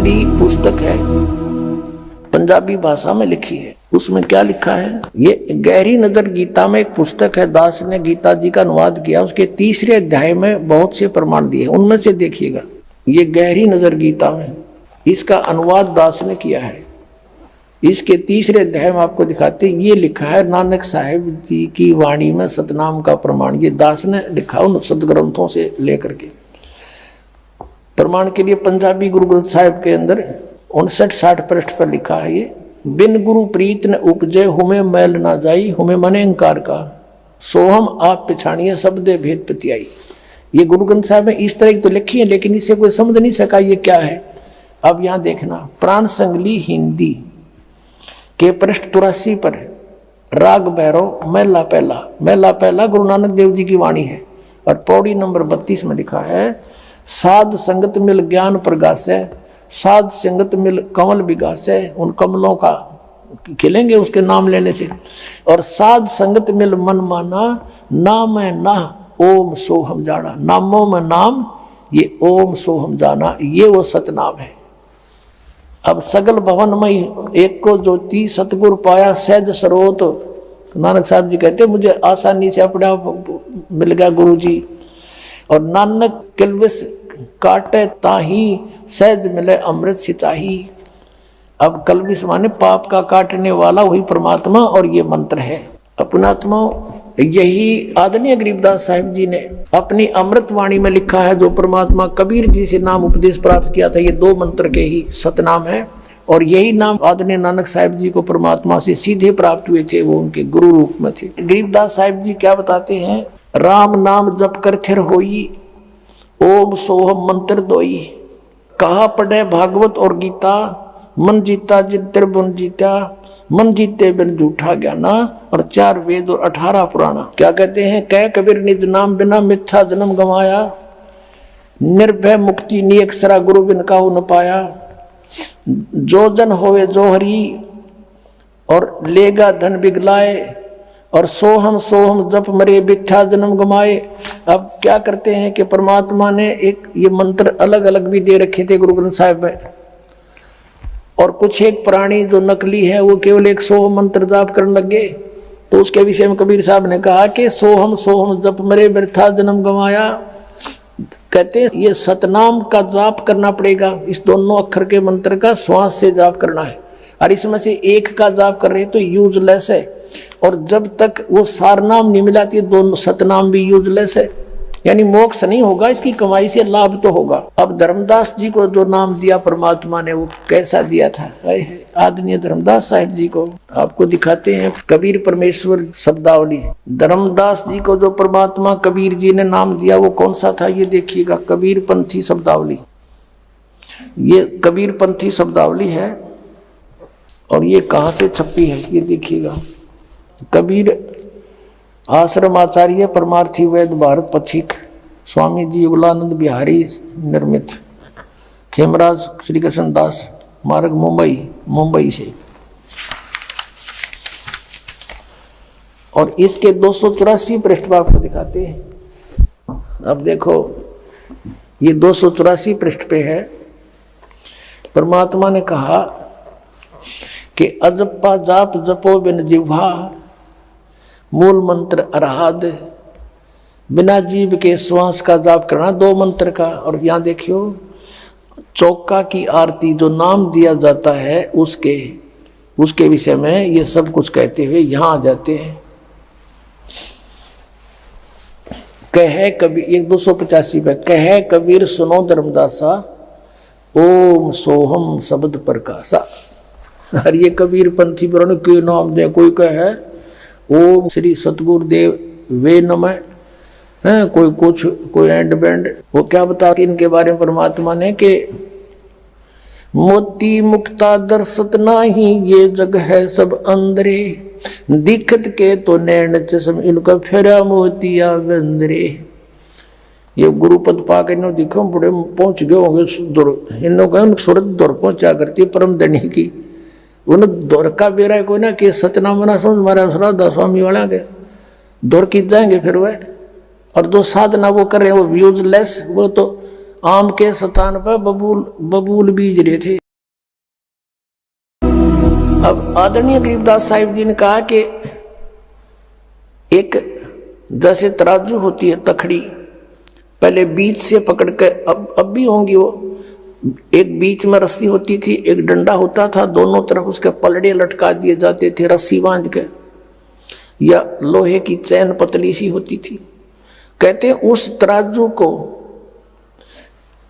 असली पुस्तक है, पंजाबी भाषा में लिखी है। उसमें क्या लिखा है? ये गहरी नजर गीता में एक पुस्तक है, दास ने गीता जी का अनुवाद किया। उसके तीसरे अध्याय में बहुत से प्रमाण दिए, उनमें से देखिएगा। ये गहरी नजर गीता में, इसका अनुवाद दास ने किया है। इसके तीसरे अध्याय में आपको दिखाते, ये लिखा है नानक साहिब जी की वाणी में सतनाम का प्रमाण। ये दास ने लिखा उन सदग्रंथों से लेकर के। प्रमाण के लिए पंजाबी गुरु ग्रंथ साहिब के अंदर 59-60 पृष्ठ पर लिखा है, ये बिन गुरु प्रीत न उपजे हुमे मैल ना जाई, हुमे मने अंकार का सोहम आप पिछाणिए शब्दे भेद पतियाई। ये गुरु ग्रंथ साहिब में इस तरह की तो लिखी है, लेकिन इसे कोई समझ नहीं सका ये क्या है। अब यहां देखना, प्राण संगली हिंदी के पृष्ठ 83 पर राग भैरव मैला पहला गुरु नानक देव जी की वाणी है। और पौड़ी नंबर 32 में लिखा है, साध संगत मिल ज्ञान प्रगासे, साध संगत मिल कमल विगासे। उन कमलों का खिलेंगे उसके नाम लेने से। और साध संगत मिल मन माना, नाम है ना ओम सोहम जाना। नामों में नाम, ये ओम सोहम जाना, ये वो सतनाम है। अब सगल भवनमय एक को ज्योति सतगुरु पाया सहज सरोत। नानक साहब जी कहते मुझे आसानी से अपने आप मिल गया गुरु जी। और नानक किलविस काटे ताही सहज मिले अमृत सिचाही। अब कलविस माने पाप का काटने वाला वही परमात्मा, और ये मंत्र है अपनात्मा। यही आदरणीय गरीबदास साहिब जी ने अपनी अमृत वाणी में लिखा है, जो परमात्मा कबीर जी से नाम उपदेश प्राप्त किया था। ये 2 मंत्र के ही सतनाम है। और यही नाम आदरणीय नानक साहिब जी को परमात्मा से सीधे प्राप्त हुए थे, वो उनके गुरु रूप में थे। गरीबदास साहिब जी क्या बताते हैं, राम नाम जप कर थिर होई, ओम सोहम मंत्र दोई। कहा पढ़े भागवत और गीता, मन जीता जिन त्रिभुवन जीता, मन जीते बिन झूठा ज्ञाना। और 4 वेद और 18 पुराना। क्या कहते हैं, कह कबीर निज नाम बिना मिथ्या जन्म गंवाया, निर्भय मुक्ति नियक्षरा गुरु बिन काहू न पाया। जो जन होवे जो हरि, और लेगा धन बिगलाए, और सोहम सोहम जप मरे मिथ्या जन्म गमाए। अब क्या करते हैं कि परमात्मा ने एक ये मंत्र अलग अलग भी दे रखे थे गुरु ग्रंथ साहिब में। और कुछ एक प्राणी जो नकली है वो केवल एक सोहम मंत्र जाप करने लगे। तो उसके विषय में कबीर साहब ने कहा कि सोहम सोहम जप मरे व्यर्था जन्म गंवाया। कहते हैं ये सतनाम का जाप करना पड़ेगा। इस दोनों अक्षर के मंत्र का श्वास से जाप करना है। और इसमें से एक का जाप कर रहे तो यूजलेस है। और जब तक वो सारनाम नहीं मिलाती, दोनों सतनाम भी यूजलेस है, यानी मोक्ष नहीं होगा। इसकी कमाई से लाभ तो होगा। अब धर्मदास जी को जो नाम दिया परमात्मा ने, वो कैसा दिया था? आदरणीय धर्मदास साहिब जी को आपको दिखाते हैं कबीर परमेश्वर शब्दावली। धर्मदास जी को जो परमात्मा कबीर जी ने नाम दिया वो कौन सा था, ये देखिएगा, कबीर पंथी शब्दावली। ये कबीर पंथी शब्दावली है। और ये कहाँ से छपी है, ये देखिएगा, कबीर आश्रम आचार्य परमार्थी वैद भारत पथिक स्वामी जी युगलानंद बिहारी निर्मित, खेमराज श्री कृष्ण दास मार्ग मुंबई से। और इसके 284 पृष्ठ आपको दिखाते हैं। अब देखो, ये 284 पृष्ठ पे है। परमात्मा ने कहा कि अजप्पा जाप जपो बिन जिह्वा, मूल मंत्र अरहाद। बिना जीव के श्वास का जाप करना, 2 मंत्र का। और यहां देखियो, चौका की आरती जो नाम दिया जाता है उसके विषय में ये सब कुछ कहते हुए यहां आ जाते हैं। कहे कबीर, ये 285 पे, कहे कबीर सुनो धर्मदासा, ओम सोहम शब्द प्रकाशा। और ये कबीर पंथी पुराण के नाम दे, कोई कहे ओम श्री सतगुरुदेव वे नमः, है कोई कुछ, कोई एंड बैंड। वो क्या बता कि इनके बारे में परमात्मा ने कि मोती मुक्ता दर्शत नाही, ये जग है सब अंदरे, दिखत के तो नैन चश्म इनका फेरा मोतिया बंदरे। ये गुरुपद पा के दिखो बड़े पहुंच गए होंगे। इन लोगों सूरत दौर पहुंचा करती परम धनी की, उन दौर का बेरा कोई ना कि सतनाम बना समझ मारा श्राद्धा स्वामी वाला के दौर की जाएंगे फिर वह। और जो साधना वो कर रहे हैं वो यूजलेस, वो तो आम के स्थान पर बबूल बीज रहे थे। अब आदरणीय गरीबदास साहिब जी ने कहा कि एक जैसे तराजू होती है तखड़ी, पहले बीच से पकड़ के, अब भी होंगी वो, एक बीच में रस्सी होती थी, एक डंडा होता था, दोनों तरफ उसके पलड़े लटका दिए जाते थे रस्सी बांध के, या लोहे की चैन पतली सी होती थी। कहते हैं उस तराजू को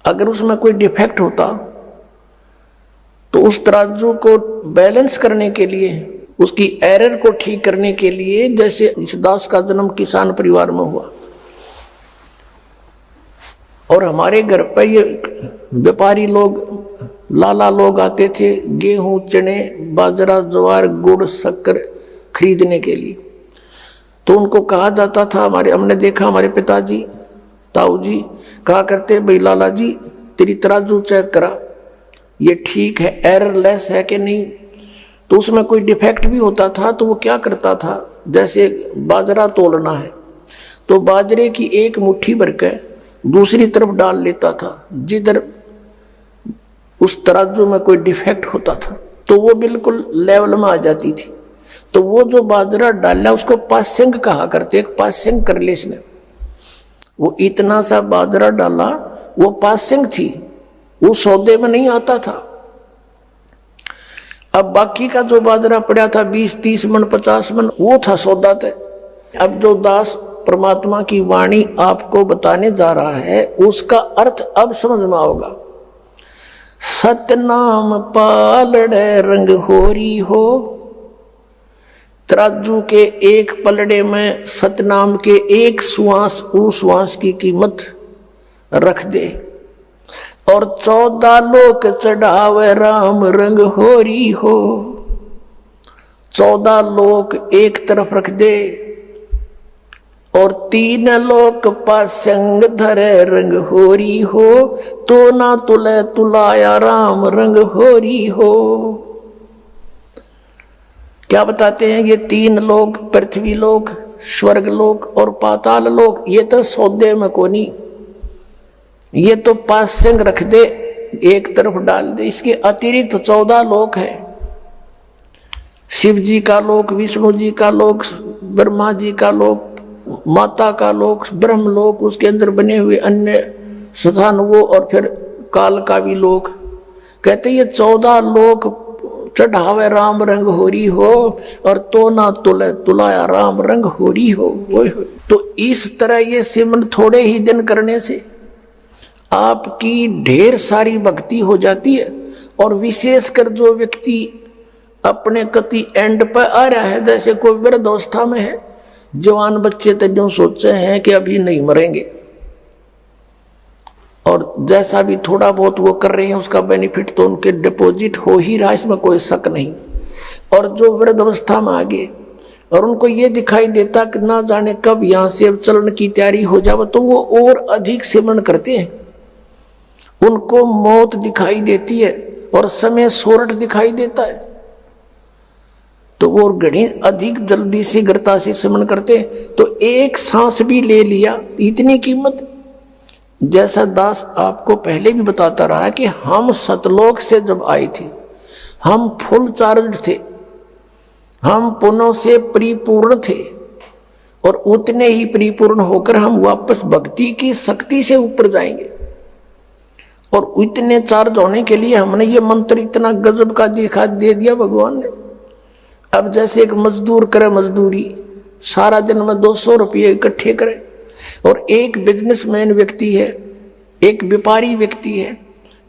अगर उसमें कोई डिफेक्ट होता तो उस तराजू को बैलेंस करने के लिए, उसकी एरर को ठीक करने के लिए, जैसे ईशदास का जन्म किसान परिवार में हुआ और हमारे घर पर ये व्यापारी लोग, लाला लोग आते थे गेहूं, चने, बाजरा, ज्वार, गुड़, शक्कर खरीदने के लिए, तो उनको कहा जाता था, हमने देखा हमारे पिताजी ताऊ जी कहा करते, भाई लाला जी तेरी तराजू चेक करा, ये ठीक है, एररलेस है कि नहीं। तो उसमें कोई डिफेक्ट भी होता था तो वो क्या करता था, जैसे बाजरा तोलना है तो बाजरे की एक मुट्ठी भर के दूसरी तरफ डाल लेता था, जिधर उस तराजू में कोई डिफेक्ट होता था तो वो बिल्कुल लेवल में आ जाती थी। तो वो जो बाजरा डाला उसको पासिंग कहा करते, एक पासिंग कर ले इसने, वो इतना सा बाजरा डाला, वो पासिंग थी, वो सौदे में नहीं आता था। अब बाकी का जो बाजरा पड़ा था 20-30 मन 50 मन, वो था सौदा तय। अब जो दास परमात्मा की वाणी आपको बताने जा रहा है उसका अर्थ अब समझ में आओगा। सतनाम पालड़े रंग होरी हो, तराजू के एक पलड़े में सतनाम के एक सुआंस, उस सुआंस की कीमत रख दे और 14 लोक चढ़ावे राम रंग होरी हो। 14 लोक एक तरफ रख दे और 3 लोक पासंग धरे रंग होरी हो, तो ना तुले तुलाया राम रंग होरी हो। क्या बताते हैं ये 3 लोक, पृथ्वी लोक, स्वर्ग लोक और पाताल लोक, ये तो सौदे में कोनी, ये तो पासंग रख दे, एक तरफ डाल दे। इसके अतिरिक्त 14 लोक है, शिव जी का लोक, विष्णु जी का लोक, ब्रह्मा जी का लोक, माता का लोक, ब्रह्म लोक, उसके अंदर बने हुए अन्य स्थान वो, और फिर काल का भी लोक। कहते ये 14 लोक चढ़ावे राम रंग होरी हो और तो ना तुले तुलाया राम रंग होरी हो। तो इस तरह ये सिमरन थोड़े ही दिन करने से आपकी ढेर सारी भक्ति हो जाती है। और विशेषकर जो व्यक्ति अपने कति एंड पर आ रहा है, जैसे कोई वृद्धावस्था में है, जवान बच्चे तो जो सोचे हैं कि अभी नहीं मरेंगे, और जैसा भी थोड़ा बहुत वो कर रहे हैं उसका बेनिफिट तो उनके डिपॉजिट हो ही रहा, इसमें कोई शक नहीं। और जो वृद्ध अवस्था में आ गए और उनको ये दिखाई देता कि ना जाने कब यहाँ से अब चलन की तैयारी हो जाए, तो वो और अधिक सिमरन करते हैं। उनको मौत दिखाई देती है और समय सोरठ दिखाई देता है, तो वो घड़ी अधिक जल्दी से गृता से सिमरन करते हैं। तो एक सांस भी ले लिया, इतनी कीमत। जैसा दास आपको पहले भी बताता रहा कि हम सतलोक से जब आए थे, हम फुल चार्ज थे, हम पुनः से परिपूर्ण थे, और उतने ही परिपूर्ण होकर हम वापस भक्ति की शक्ति से ऊपर जाएंगे। और इतने चार्ज होने के लिए हमने ये मंत्र इतना गजब का दिखा दे दिया भगवान ने। अब जैसे एक मजदूर करे मजदूरी, सारा दिन में 200 रुपये इकट्ठे करे, और एक बिजनेसमैन व्यक्ति है, एक व्यापारी व्यक्ति है,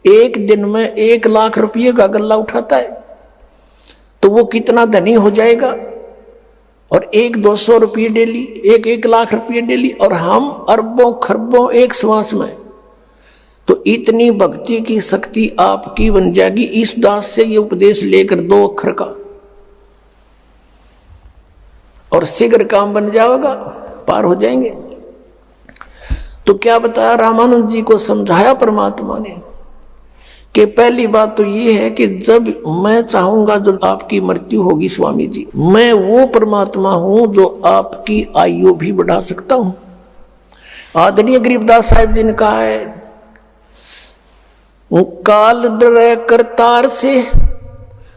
एक दिन में 1 लाख रुपये का गल्ला उठाता है, तो वो कितना धनी हो जाएगा। और 1-200 रुपये डेली, 1 लाख रुपये डेली, और हम अरबों खरबों एक श्वास में। तो इतनी भक्ति की शक्ति आपकी बन जाएगी इस दास से ये उपदेश लेकर 2 अक्षर का, और शीघ्र काम बन जाएगा, पार हो जाएंगे। तो क्या बताया, रामानंद जी को समझाया परमात्मा ने कि पहली बात तो ये है कि जब मैं चाहूंगा, जब आपकी मृत्यु होगी स्वामी जी, मैं वो परमात्मा हूं जो आपकी आयु भी बढ़ा सकता हूं। आदरणीय गरीबदास साहिब जी ने कहा है काल डरे करतार से,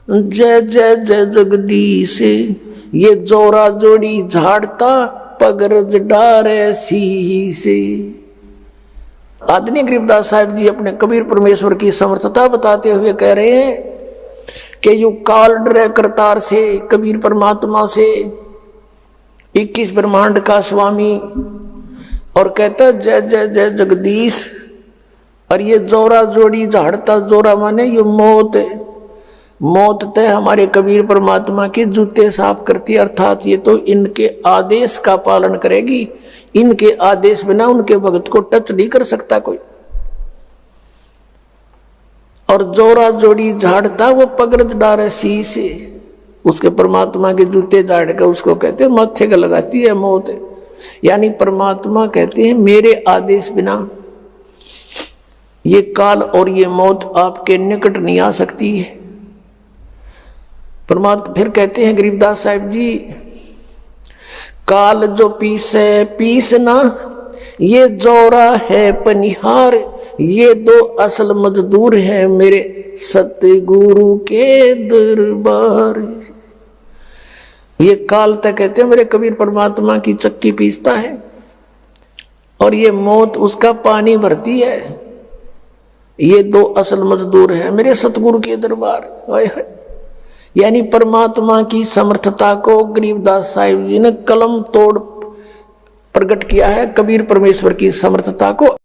जय जय जय जगदीश। ये जोरा जोड़ी झाड़ता पगरज डारे सी से। आदरणीय गरीबदास साहिब जी अपने कबीर परमेश्वर की समर्थता बताते हुए कह रहे हैं कि यू काल डरे करतार से, कबीर परमात्मा से, 21 ब्रह्मांड का स्वामी, और कहता जय जय जय जगदीश। और ये जोरा जोड़ी झाड़ता, जोरा माने ये मौत है। मौत तय हमारे कबीर परमात्मा के जूते साफ करती, अर्थात ये तो इनके आदेश का पालन करेगी। इनके आदेश बिना उनके भक्त को टच नहीं कर सकता कोई। और जोरा जोड़ी झाड़ता वो पगरज डारे सी से, उसके परमात्मा के जूते झाड़ कर उसको कहते हैं माथे का लगाती है मौत। यानी परमात्मा कहते हैं मेरे आदेश बिना ये काल और ये मौत आपके निकट नहीं आ सकती है। परमात्मा फिर कहते हैं गरीबदास साहिब जी, काल जो पीसे पीसना, ये जोरा है पनिहार, ये दो असल मजदूर हैं मेरे सतगुरु के दरबार। ये काल तक कहते हैं मेरे कबीर परमात्मा की चक्की पीसता है, और ये मौत उसका पानी भरती है। ये दो असल मजदूर हैं मेरे सतगुरु के दरबार। यानी परमात्मा की समर्थता को गरीबदास साहिब जी ने कलम तोड़ प्रकट किया है। कबीर परमेश्वर की समर्थता को